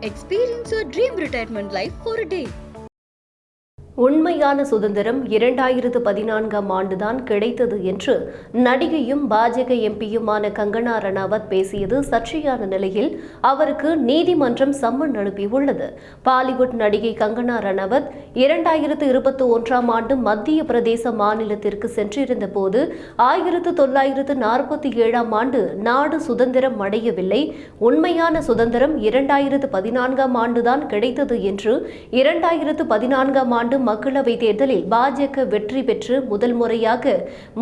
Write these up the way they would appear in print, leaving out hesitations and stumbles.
Experience your dream retirement life for a day. உண்மையான சுதந்திரம் 2014ஆம் ஆண்டுதான் கிடைத்தது என்று நடிகையும் பாஜக எம்பியுமான கங்கனா ரணாவத் பேசியது சர்ச்சையான நிலையில் அவருக்கு நீதிமன்றம் சம்மன் அனுப்பியுள்ளது. பாலிவுட் நடிகை கங்கனா ரணாவத் 2021ஆம் ஆண்டு மத்திய பிரதேச மாநிலத்திற்கு சென்றிருந்த போது 1947ஆம் ஆண்டு நாடு சுதந்திரம் அடையவில்லை, உண்மையான சுதந்திரம் 2014ஆம் ஆண்டுதான் கிடைத்தது என்று 2014ஆம் ஆண்டு மக்களவை தேர்தலில் பாஜக வெற்றி பெற்று முதல் முறையாக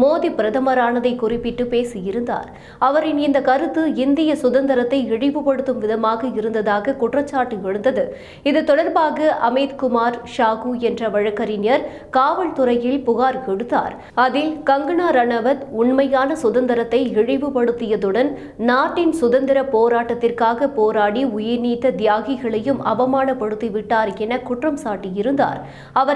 மோடி பிரதமரானதை குறிப்பிட்டு பேசியிருந்தார். அவரின் இந்த கருத்து இந்திய சுதந்திரத்தை இழிவுபடுத்தும் விதமாக இருந்ததாக குற்றச்சாட்டு எழுந்தது. இது தொடர்பாக அமித் குமார் ஷாகு என்ற வழக்கறிஞர் காவல்துறையில் புகார் கொடுத்தார். அதில் கங்கனா ரணாவத் உண்மையான சுதந்திரத்தை இழிவுபடுத்தியதுடன் நாட்டின் சுதந்திர போராட்டத்திற்காக போராடி உயிர்நீத்த தியாகிகளையும் அவமானப்படுத்திவிட்டார் என குற்றம் சாட்டியிருந்தார்.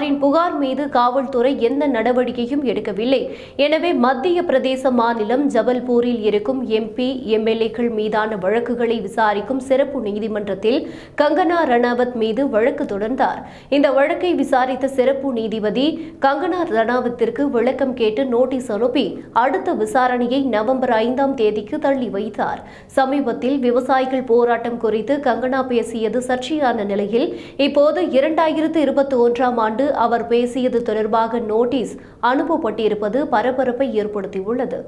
அவரின் புகார் மீது காவல்துறை எந்த நடவடிக்கையும் எடுக்கவில்லை. எனவே மத்திய பிரதேச மாநிலம் ஜபல்பூரில் இருக்கும் எம்பி எம்எல்ஏக்கள் மீதான வழக்குகளை விசாரிக்கும் சிறப்பு நீதிமன்றத்தில் கங்கனா ரணாவத் மீது வழக்கு தொடர்ந்தார். இந்த வழக்கை விசாரித்த சிறப்பு நீதிபதி கங்கனா ரணாவத்திற்கு விளக்கம் கேட்டு நோட்டீஸ் அனுப்பி அடுத்த விசாரணையை நவம்பர் 5ஆம் தேதிக்கு தள்ளி வைத்தார். சமீபத்தில் விவசாயிகள் போராட்டம் குறித்து கங்கனா பேசியது சர்ச்சையான நிலையில் இப்போது 2021ஆம் ஆண்டு அவர் பேசியது தொடர்பாக நோட்டீஸ் அனுப்பப்பட்டிருப்பது பரபரப்பை ஏற்படுத்தியுள்ளது.